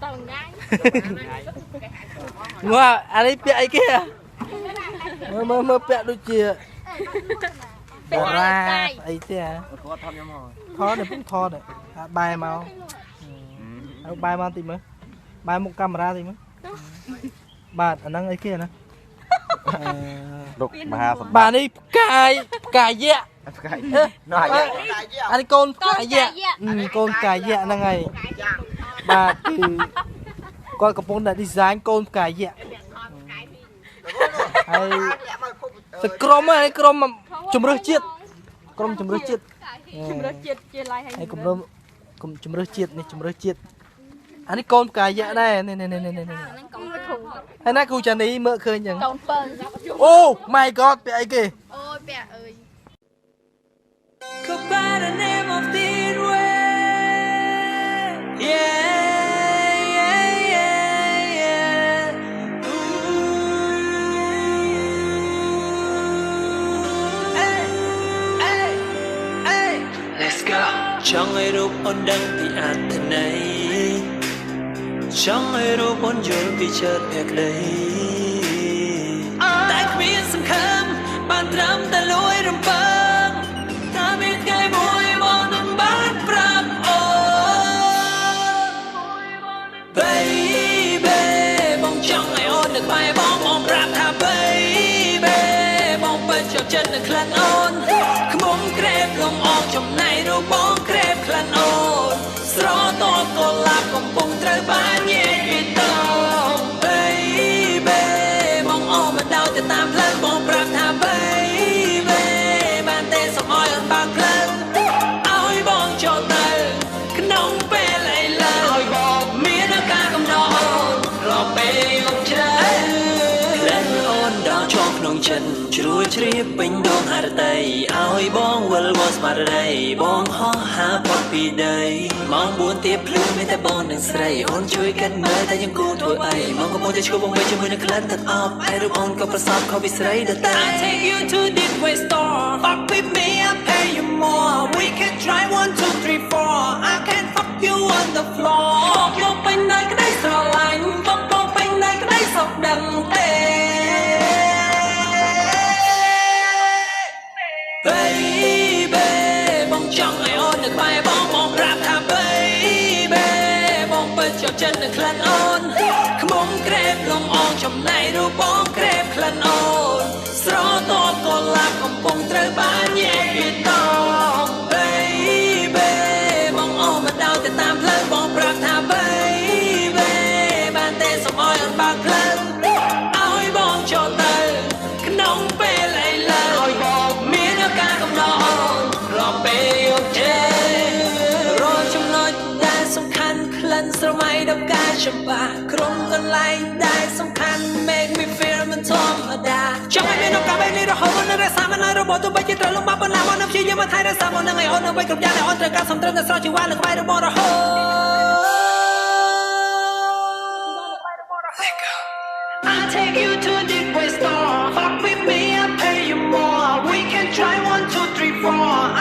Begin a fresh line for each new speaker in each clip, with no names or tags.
tàu ngay
Wow, anh ấy bẹ kia mơ bẹ đôi chìa ra ấy thế à thò này cũng thò này bài màu bài màu tìm mới bài một camera tìm mới bà anh đang ấy kia nè bà đi cài dẹ anh con cài dẹ năng ngày bà thì coi cặp bông đã design con cài dẹ hay cái crom ấy crom mà chùm rớt chết hay chùm rớt chết anh ấy con cài dẹ đây này hay nãy cô chân đi mơ khơi nhỉ oh my god bị ai kì
ôi bẹ ơi
Trong ai rụp ôn đăng thì ăn thân này Trong ai rụp ôn dồn vì chợt hẹt đầy Tại miễn xâm khám Bạn trâm ta lối râm băng Ta biết gai môi bọn nâng bát prap Baby Bông trong ai ôn được bài bóng bóng rap tha baby Bông bên cho chân được khăn ôn Không bóng krep lông ong trong này rụp bóng krep khăn ôn Sro to cô lạp bóng bông trời bán nhẹ vì tông Baby Bóng ôm mà đau từ tam lần bóng rap tha baby Bàn tên sọc oi ơn bạc lần Ôi bóng cho tờ Cái nông bê lại lần Mía nó ca không ngon Lọ bê ngọc chân Lên ôn đau cho nông chân Chuối chriếp bình đôn hạ tay Ôi bóng văl bóng smart đây Bóng ho ha bóng bì đây Mong buồn tiếp lưu mấy tay bóng nâng srei Ôn chui cân mơ ta những cô thôi ấy Mong có mong cho chua bóng bê cho mưa nâng khăn thật ọc Ai rụp ôn có phát sọc khó bị srei đợt tay I take you to this way store Fuck with me I pay you more We can try 1, 2, 3, 4 I can fuck you on the floor Bóng bánh này cái đấy sợ lạnh Bóng bánh này cái đấy sọc đằng tê Baby Bóng trong ai ôn được bài bóng rap tha baby Bóng bên cho chân được khăn ôn Không bóng krep lông ong trong này rụp bóng krep khăn ôn Sro to cô lạp không bóng trời bán nhẹ vì tông Baby Bóng ôm mà đau từ tam lần bóng rap tha baby Bàn tên sọc oi ơn bạc lần Ôi bóng cho tờ Cái nông bê lại lần Mía nó ca không ngon Lọ bê ok Rồi trong nóiได้สำคัญคลันสมัยดอกกาฉบะครมกันไล่ได้สำคัญ make me feel มันธรรมดาช่างไม่เป็นดอกกาใบนี้เราหอมมันรักษามันระบบตัวใบจิตรลงมาปนน้ำมันน้ำชียมาไทยรักษามันยังไงอ่อนเอาไว้กับยาในอ่อนเตะการสมตรึงกันสร้างชีวะหรือใบระบบเราหอม I take you to the way store Fuck with me I pay you more We can try 1, 2, 3, 4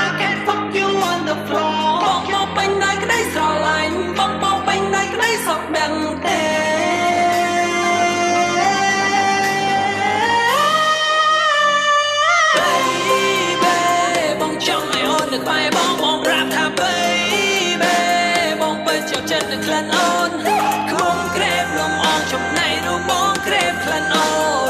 I can fuck you on the floor Bóng bánh này cái đấy sợ lạnh Bóng bánh này cái đấy sọc đằng tê Baby Bóng trong ai ôn được bài bóng rap tha baby Bóng bên cho chân được khăn ôn Không krep lông ong trong này rụp bóng krep khăn ôn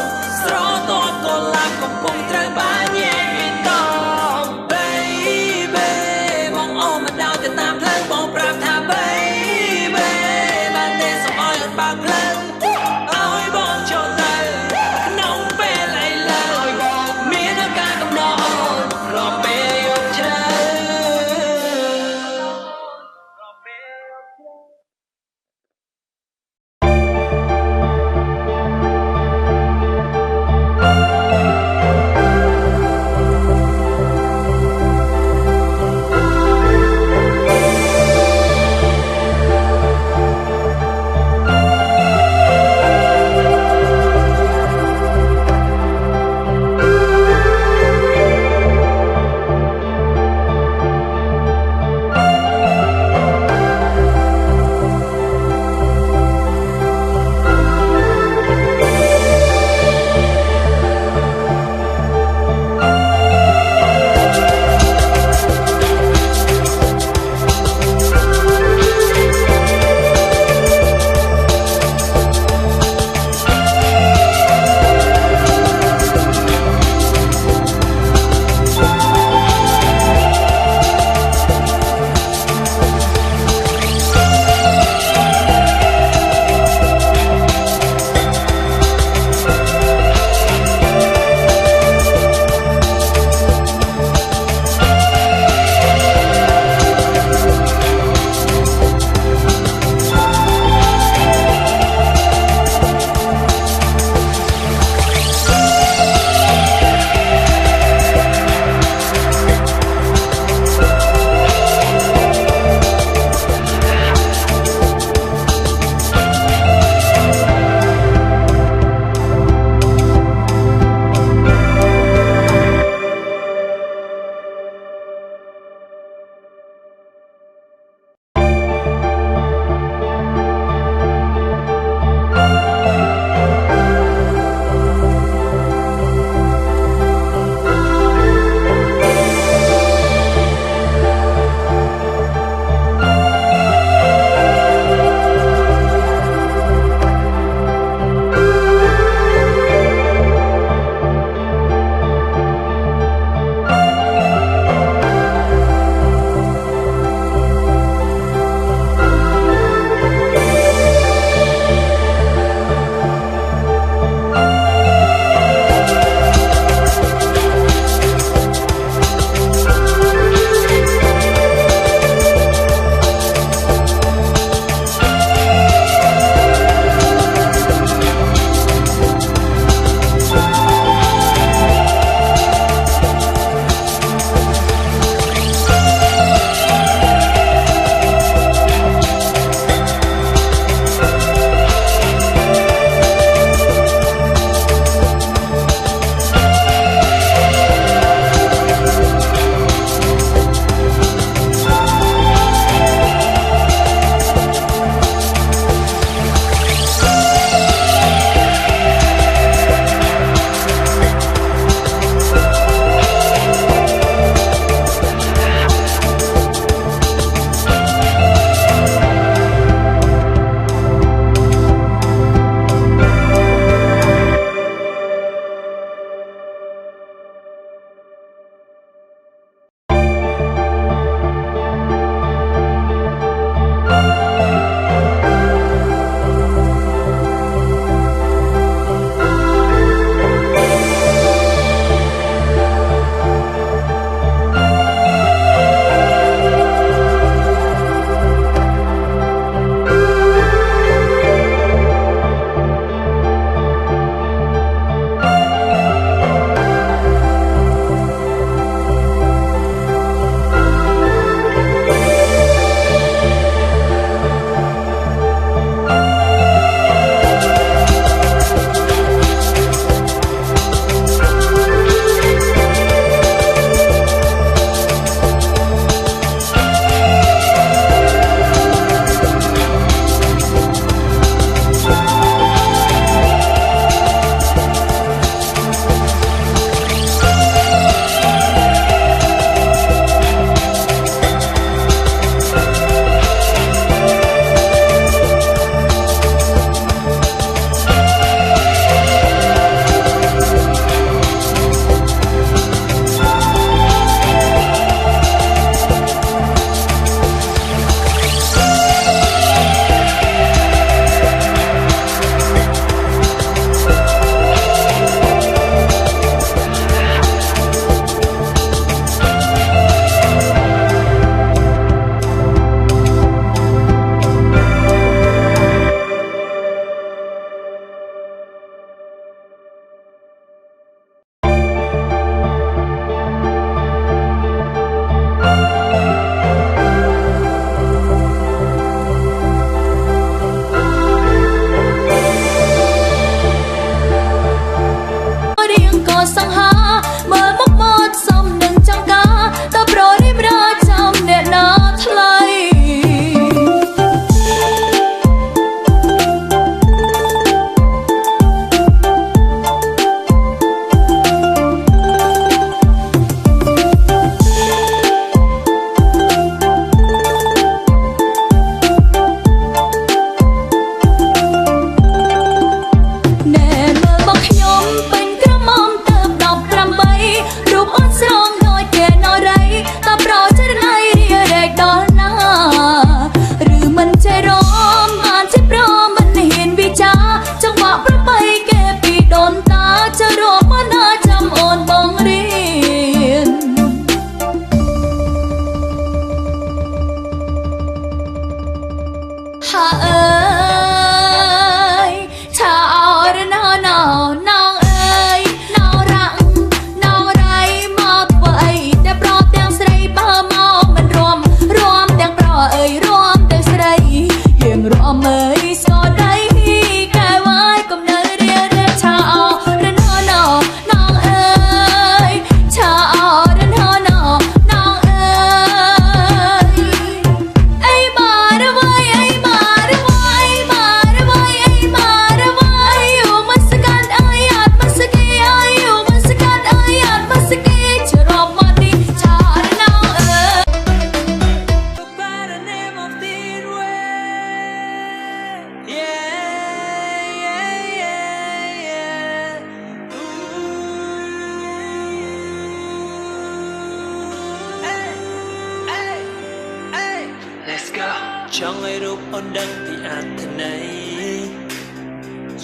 អូនដឹងពីអត្ថន័យ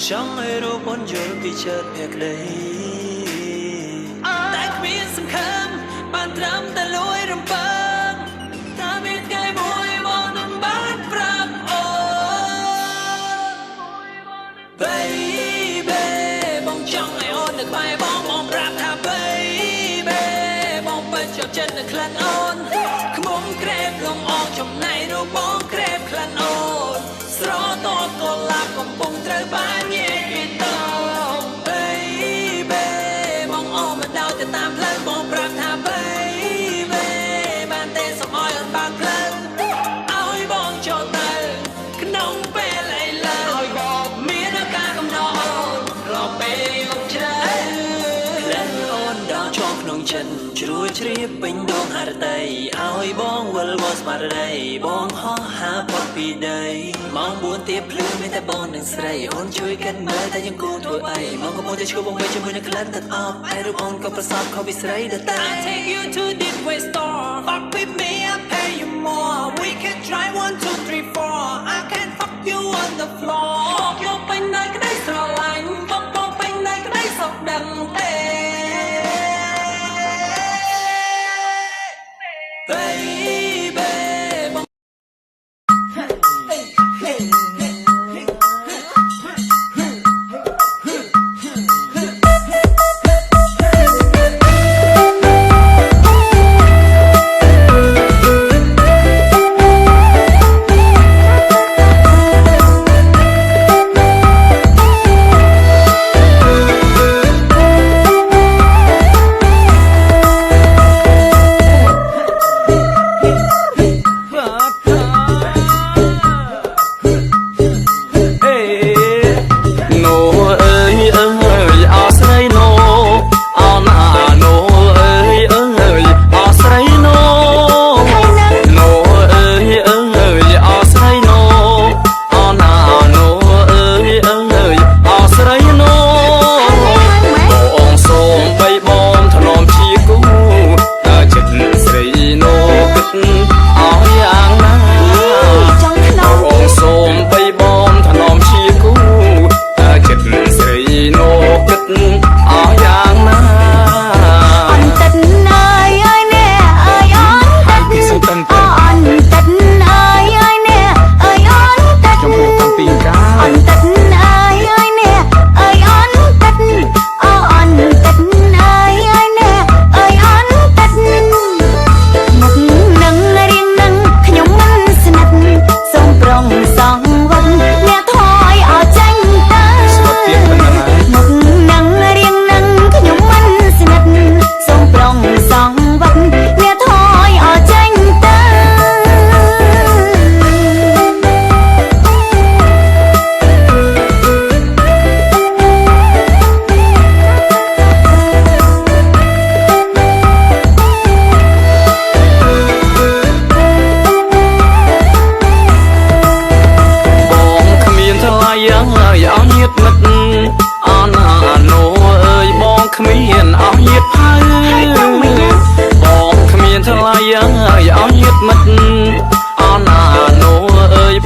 ចង់ឲ្យរូបអូនយល់ពីចិត្តភក្តីតែគ្មានសង្ឃឹមបានត្រឹមតែលួយរំពឹងថាមានថ្ងៃមួយបងនឹងបានប្រាប់អូន Baby បងចង់ឲ្យអូននៅក្បែរបងប្រាប់ថា Baby បងពិតជាប់ចិត្តនៅក្លិនអូនខ្មុំក្រែបលំអងចំណៃរូបបងក្រែបក្លិនអូនស្រទប់កុលាបកំពុងត្រូវបានញែកពីតង Baby បងអមមកដល់ទៅតាមផ្លូវបងប្រាប់ថា Baby បានទេសូមឲ្យអូនបានផ្លូវឲ្យបងចូលទៅក្នុងពេលឥឡូវឲ្យបងមានការកំណត់អូនរកពេលមកជ្រៅក្លិនអូនដល់ជាប់ក្នុងចិត្តជ្រួយជ្រាបពេញដងហរតីឲ្យបងវិលវល់ស្មារតីបងហោះហើរផុតពីដីម៉ោង4ទៀបភ្លឺមានតែបងនិងស្រីអូនជួយកិនមើលតែយើងគួរធ្វើអីមកកំពុងតែឈ្គប់បងវិញជាមួយនឹងក្លិនទឹកអប់ឯរូបអូនក៏ប្រសពខុសពីស្រីដតៃ I take you to this way store fuck with me I pay you more we can try 1 2 3 4 I can fuck you on the floor យកពេញនៅក្តីស្រឡាញ់បងពេញនៅក្តីសុខដឹងទេ Baby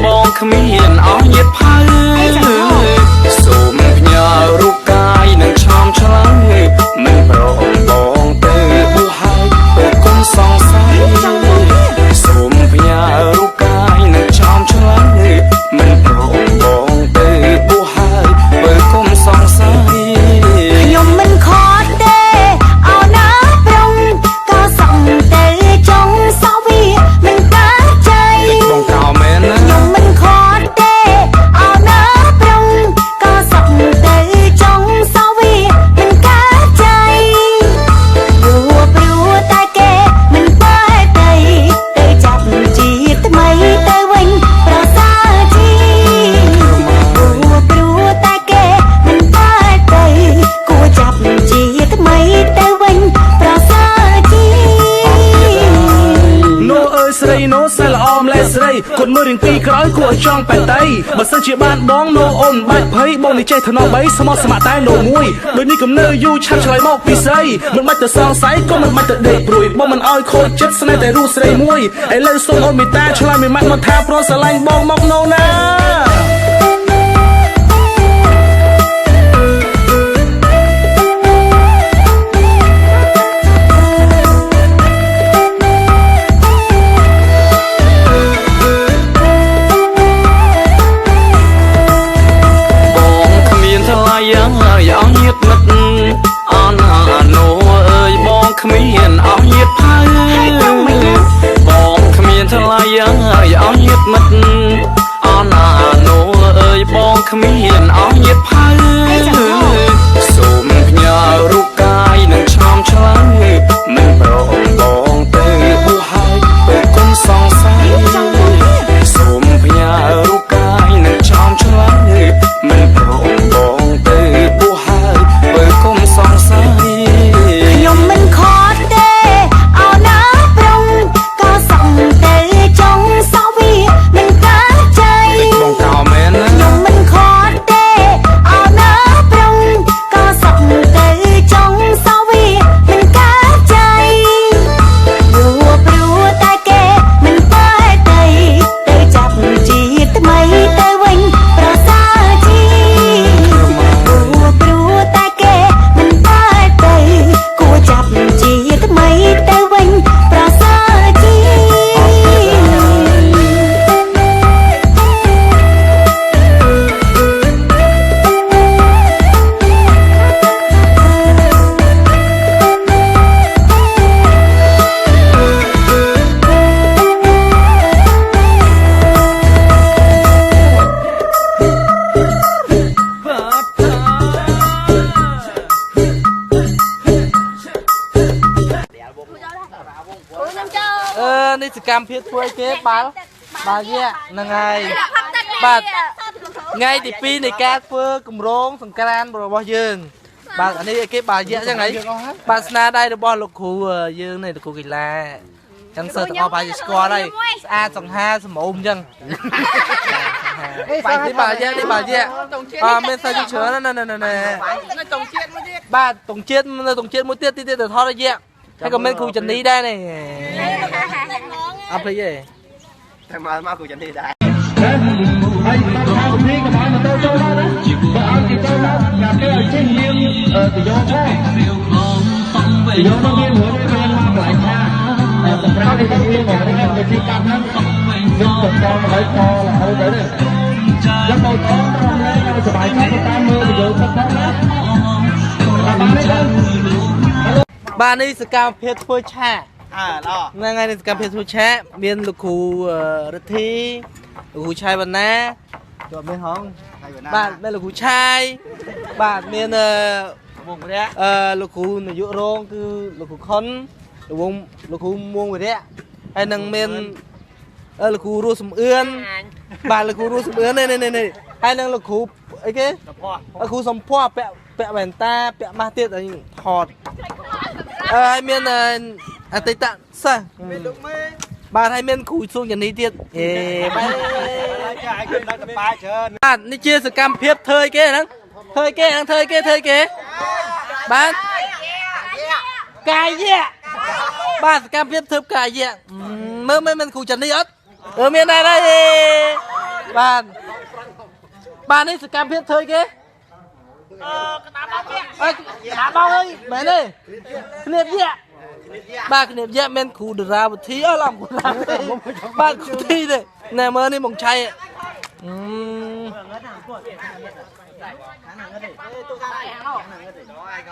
បង គ្មានអស់ញាតផៅសូមផ្ញើរូបកាយនឹងឆ្លងឆ្លើយមិនប្រអងបងទៅបួហើយទៅគុំសង្ស័យសូមផ្ញើរូបកាយនឹងឆ្លងឆ្លើយមិនប្រអងបងទៅបួហើយទៅគុំសង្ស័យខ្ញុំមិនខកទេអោណាប្រុងក៏សងទៅចង់សោះវាមិនកាចใจបងកោមែនណាខ្ញុំមិនខក
មើលរៀងពីក្រោយគួរឲ្យចង់បែកតៃបើសិនជាបានបងណូអូនបាច់ភ័យបងនេះចេះថ្នមបីស្មោះស្ម័គ្រតែណូមួយដូចនេះកំណើយូរឆាប់ឆ្លើយមកពីស្រីមិនបាច់ទៅសង្ស័យក៏មិនបាច់ទៅដេកព្រួយបងមិនឲ្យខូចចិត្តស្នេហ៍តែរូបស្រីមួយឥឡូវសូមអូនមេត្តាឆ្លើយមួយម៉ាត់មកថាប្រស្រឡាញ់បងមកណូណា
យ៉ាងហើយអស់ញាតមិត្តអនអាណូអើយបងគ្មានអស់ញាតផៅបងគ្មានថ្លៃយ៉ាងហើយអស់ញាតមិត្តអនអាណូអើយបងគ្មានអស់ញាតផៅសូមផ្ញើរូបកាយនឹងឆ្លំឆ្លើយមិនប្រអងបងទៅបួហើយពេលគុំសង្ស័យសូមផ្ញើរូបកាយនឹងឆ្លំឆ្លើយមិនប្រអងបងទៅបួហើយពេលគុំសង្ស័យ
ខ្ញុំមិនខកទេអោណាប្រុងក៏សំទៅចង់សោវាមិនកាចៃ
បងកោមែន
ខ្ញុំមិនខកទេអោណាប្រុងក៏សំទៅចង់សោវាមិនកាចៃព្រោះតែគេមិនបែកទៅចាប់ជីថ្មីទៅវិញប្រសើរជីព្រោះតែគេមិនបែកទៅគួរចាប់ជីថ្មីទៅវិញប្រសើរជី
នេះសកម្មភាពធ្វើគេបាល់វាហ្នឹងហើយបាទថ្ងៃទី2នៃការធ្វើគម្រោងសង្ក្រាន្តរបស់យើងបាទអានេះគេបាល់យៈចឹងហើយបាទស្នាដៃរបស់លោកគ្រូយើងនេះលោកគ្រូកីឡាចឹងសិស្សទាំងអស់ប្រហែលជាស្គាល់ហើយស្អាតសង្ហាសម្អូមចឹងបាទនេះបាល់យៈមានសិស្សច្រើនណាស់នៅតុងជាតិមួយទៀតបាទតុងជាតិនៅតុងជាតិមួយទៀតទៅថតរយៈហើយក៏មានគ្រូចនីដែរនេះអត់ភ្លេចទេ
តែមកគ្រូចនីដែរ
ហើយតាមខាងនេះក៏បានម៉ូតូចូលមកណាបើឲ្យគេចូលមកកាគេឲ្យចេះលៀងទៅយកផងទៅយកមកមានមួយវាមកកន្លែងថាសម្រាប់នេះគេលៀងមកទៅទីកាប់ហ្នឹងយើងទៅដល់ហើយតរហូតទៅនេះយកម៉ូតូត្រង់នេះឲ្យសុបាយចិត្តតាមមើលទៅយកទឹកផងណាបានទេ
បាទនេះសកម្មភាពធ្វើឆាក
ឡ
ហ្នឹងហើយនេះសកម្មភាពធ្វើឆាកមានលោកគ្រូរិទ្ធីលោកគ្រូឆាយបណ្ណា
ជាប់មានហង
បាទមានលោកគ្រូឆាយបាទមានវងវិរៈលោកគ្រូនាយករងគឺលោកគ្រូខុនលោកគ្រូមួងវិរៈហើយនឹងមានលោកគ្រូរស់សំអឿនបាទលោកគ្រូរស់សំអឿននេះហើយនឹងលោកគ្រូអីគេលោកគ្រូសំភ័ពពាក់វ៉ែនតាពាក់ម៉ាស់ទៀតឲ្យថតហើយមានអតីតសិស្សមានលោកមេបាទហើយមានគ្រូសួងចនីទៀតបាទ
ចាឲ្យគេដល់តប៉ាច្រើន
បាទនេះជាសកម្មភាពធ្វើគេហ្នឹងធ្វើគេបាទកាយៈបាទសកម្មភាពធ្វើកាយៈមើលមានគ្រូចនីអត់មានដែរបាទនេះសកម្មភាពធ្វើគេក្តារបោកអើយមែនទេគ្នាបយៈបាទគ្នាបយៈមានគ្រូតារាវិធីអស់ឡំគ្រូតាបាទគ្រូទីទេណែមើលនេះមកឆៃ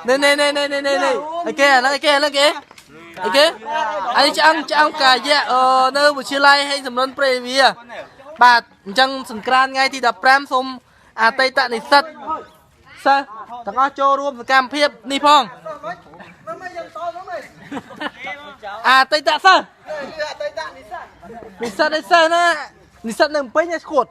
នេះអីគេអាហ្នឹងអីគេអីឆ្អឹងកាយៈនៅវិទ្យាល័យហេងសំរិនព្រៃវាបាទអញ្ចឹងសង្ក្រាន្តថ្ងៃទី15សូមអតីតនិស្សិតសិស្សទាំងអស់ចូលរួមសកម្មភាពនេះផងអតីតសិស្សនិស្សិតណានិស្សិតនៅពេញឯស្គួត